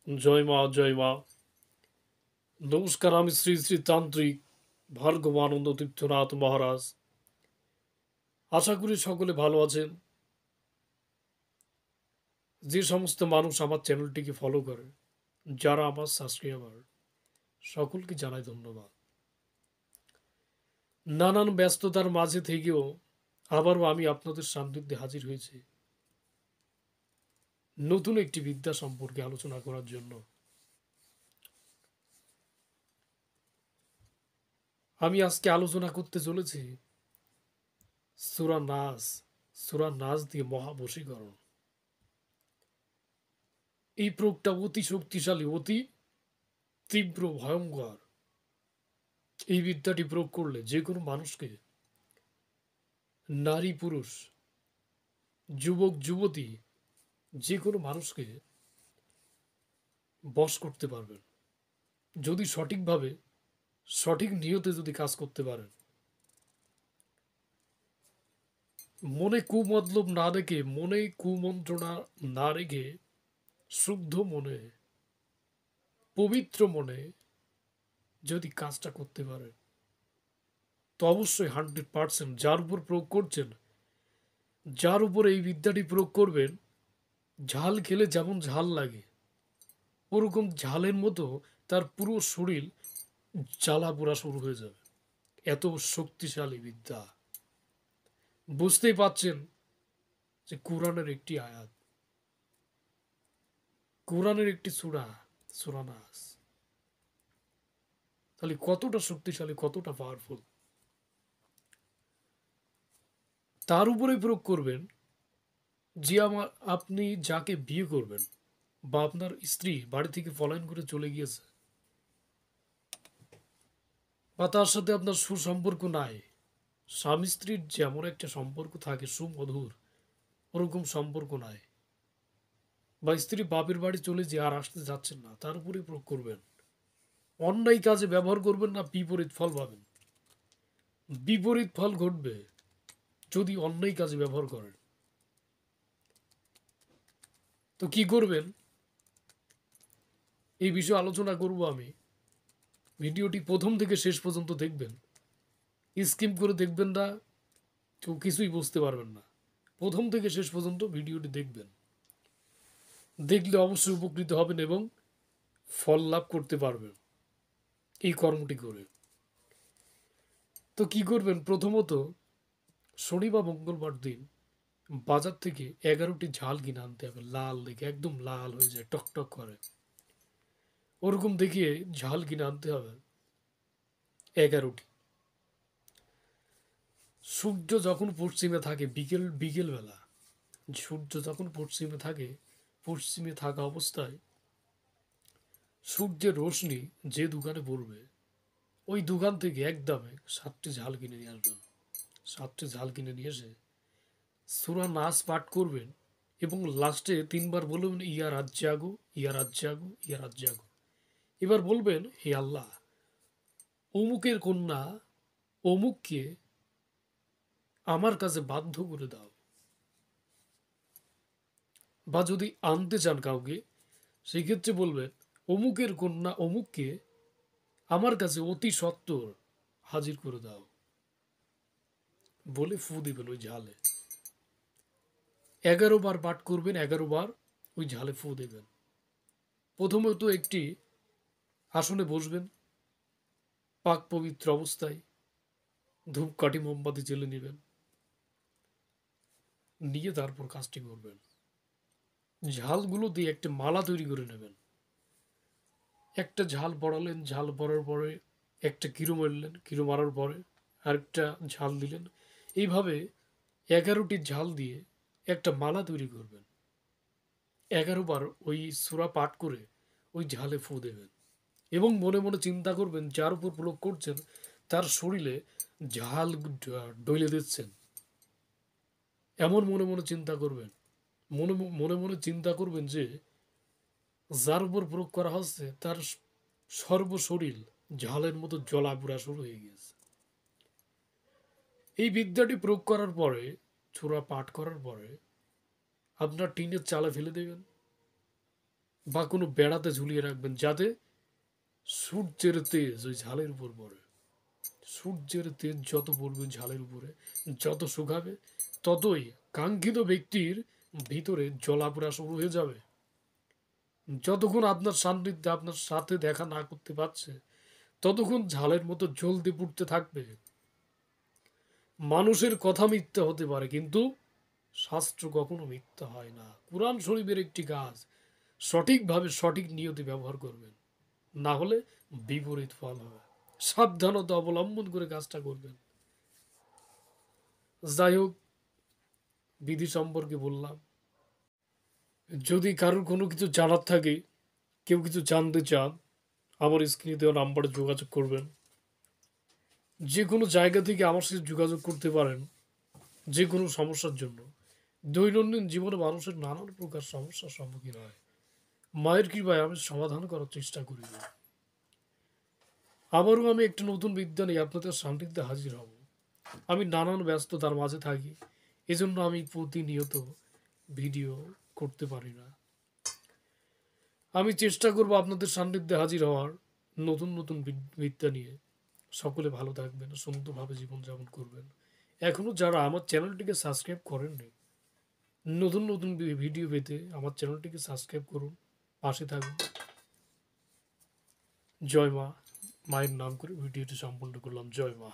জয় মা, জয় মা। নমস্কার, আমি শ্রী শ্রী তান্ত্রিক ভার্গবানন্দ তীর্থনাথ মহারাজ। আশা করি সকলে ভালো আছেন। যে সমস্ত মানুষ আমার চ্যানেলটিকে ফলো করে, যারা আমার সাবস্ক্রাইবার, সকলকে জানাই ধন্যবাদ। নানান ব্যস্ততার মাঝে থেকেও আবারও আমি আপনাদের সান্নিধ্যে হাজির হয়েছি নতুন একটি বিদ্যা সম্পর্কে আলোচনা করার জন্য। আমি আজকে আলোচনা করতে চলেছি সূরা নাস। সূরা নাস দিয়ে মহাবশীকরণ। এই প্রয়োগটা অতি শক্তিশালী, অতি তীব্র, ভয়ঙ্কর। এই বিদ্যাটি প্রয়োগ করলে যে কোনো মানুষকে, নারী পুরুষ, যুবক যুবতী, যে কোনো মানুষকে বশ করতে পারবেন, যদি সঠিকভাবে, সঠিক নিয়তে যদি কাজ করতে পারেন। মনে কুমতলব না রেখে, মনে কুমন্ত্রণা না রেখে, শুদ্ধ মনে, পবিত্র মনে যদি কাজটা করতে পারেন, তো অবশ্যই 100% যার উপর প্রয়োগ করছেন, যার উপর এই বিদ্যাটি প্রয়োগ করবেন, ঝাল খেলে যেমন ঝাল লাগে, ওরকম ঝালের মতো তার পুরো শরীর জ্বালা পোড়া শুরু হয়ে যাবে। এত শক্তিশালী বিদ্যা। বুঝতেই পাচ্ছেন যে কোরআনের একটি আয়াত, কোরআনের একটি সূরা, সূরা নাস, তাহলে কতটা শক্তিশালী, কতটা পাওয়ারফুল। তার উপরে প্রয়োগ করবেন যে আপনি যাকে বিয়ে করবেন, বা আপনার স্ত্রী বাড়ি থেকে পলায়ন করে চলে গিয়েছে, বা তার সাথে আপনার সুসম্পর্ক নাই। স্বামী স্ত্রীর যেমন একটা সম্পর্ক থাকে সুমধুর, ওরকম সম্পর্ক নাই, বা স্ত্রী বাপের বাড়ি চলে যে আর আসতে যাচ্ছেন না, তার উপরে প্রয়োগ করবেন। অন্যায় কাজে ব্যবহার করবেন না, বিপরীত ফল পাবেন। বিপরীত ফল ঘটবে যদি অন্যায় কাজে ব্যবহার করেন। তো কি করবেন, এই বিষয়ে আলোচনা করব আমি। ভিডিওটি প্রথম থেকে শেষ পর্যন্ত দেখবেন, স্কিপ করে দেখবেন না, কেউ কিছুই বুঝতে পারবেন না। প্রথম থেকে শেষ পর্যন্ত ভিডিওটি দেখবেন, দেখলে অবশ্যই উপকৃত হবেন এবং ফল লাভ করতে পারবেন এই কর্মটি করে। তো কি করবেন, প্রথমত শনি বা মঙ্গলবার দিন বাজার থেকে 11টি ঝাল কিনে আনতে হবে, লাল দেখে, একদম লাল হয়ে যায়, টকটক করে, ওরকম দেখিয়ে ঝাল কিনে আনতে হবে 11টি। সূর্য যখন পশ্চিমে থাকে, বিকেলবেলা সূর্য যখন পশ্চিমে থাকে, পশ্চিমে থাকা অবস্থায় সূর্যের রোশনি যে দোকানে পড়বে, ওই দোকান থেকে একদমে 7টি ঝাল কিনে নিয়ে আসবেন। 7টি ঝাল কিনে নিয়ে এসে সূরা নাস পাঠ করবেন এবং লাস্টে 3বার বলবেন, ইয়া রাজ্জাগো, ইয়া রাজ্জাগো, ইয়া রাজ্জাগো। এবার বলবেন, হে আল্লাহ, অমুকের কন্যা অমুককে আমার কাছে বাধ্য করে দাও। বা যদি আনতে চান কাউকে, সেই ক্ষেত্রে বলবেন, অমুকের কন্যা অমুককে আমার কাছে অতি সত্বর হাজির করে দাও, বলে ফু দিবেন ওই ঝালে। 11বার পাঠ করবেন, 11বার ওই ঝালে ফু দেবেন। প্রথমত একটি আসনে বসবেন, পাক পবিত্র অবস্থায় ধূপকাঠি মোমবাতি জ্বেলে নেবেন, নিয়ে তারপর কাজটি করবেন। ঝালগুলো দিয়ে একটা মালা তৈরি করে নেবেন। একটা ঝাল পড়ালেন, ঝাল পড়ার পরে একটা কিরু মারলেন, কিরু মারার পরে আরেকটা ঝাল দিলেন। এইভাবে 11টি ঝাল দিয়ে একটা মালা তৈরি করবেন। 11বার ওই সূরা পাঠ করে ওই ঝালে ফু দেবেন এবং মনে মনে চিন্তা করবেন, যার উপর প্রয়োগ করছেন তার শরীরে ঝাল ডলে দিচ্ছেন, এমন মনে মনে চিন্তা করবেন। মনে মনে চিন্তা করবেন যে যার উপর প্রয়োগ করা হচ্ছে তার সর্বশরীর ঝালের মতো জ্বলা শুরু হয়ে গেছে। এই বিদ্যাটি প্রয়োগ করার পরে, সূরা পাঠ করার পরে আপনার টিনের চালে ফেলে দেবেন। বা কোনো বেড়াতে ঝুলিয়ে রাখবেন, যাতে সূর্যের তেজ ওই ঝালের উপর পড়ে। সূর্যের তেজ যত পড়বে ঝালের উপরে, যত শুকাবে, ততই কাঙ্ক্ষিত ব্যক্তির ভিতরে জ্বলাপোড়া শুরু হয়ে যাবে। যতক্ষণ আপনার সান্নিধ্যে আপনার সাথে দেখা না করতে পারছে, ততক্ষণ ঝালের মতো জ্বলতে পুড়তে থাকবে। মানুষের কথা মিথ্যা হতে পারে, কিন্তু শাস্ত্র কখনো মিথ্যা হয় না। কোরআন শরীফের একটি কাজ সঠিকভাবে সঠিক নিয়তে ব্যবহার করবেন, না হলে বিপরীত ফল হবে। সাবধানতা অবলম্বন করে কাজটা করবেন। যাই হোক, বিধি সম্পর্কে বললাম। যদি কারোর কোনো কিছু জানার থাকে, কেউ কিছু জানতে চান, আমার স্ক্রিনে দেওয়া নাম্বারে যোগাযোগ করবেন। যে কোনো জায়গা থেকে আমার সাথে যোগাযোগ করতে পারেন, যে কোনো সমস্যার জন্য। দৈনন্দিন জীবনে মানুষের নানান প্রকার সমস্যার সম্মুখীন হয়, মায়ের কৃপায় আমি সমাধান করার চেষ্টা করি। আবারও আমি একটা নতুন বিদ্যা নিয়ে আপনাদের সান্নিধ্যে হাজির হব। আমি নানান ব্যস্ততার মাঝে থাকি, এজন্য আমি প্রতিনিয়ত ভিডিও করতে পারি না। আমি চেষ্টা করব আপনাদের সান্নিধ্যে হাজির হওয়ার, নতুন নতুন বিদ্যা নিয়ে। সকলে ভালো থাকবেন, সুন্দরভাবে জীবনযাপন করবেন। এখনও যারা আমার চ্যানেলটিকে সাবস্ক্রাইব করেননি, নতুন নতুন ভিডিও পেতে আমার চ্যানেলটিকে সাবস্ক্রাইব করুন, পাশে থাকুন। জয় মা। মায়ের নাম করে ভিডিওটি সম্পূর্ণ করলাম। জয় মা।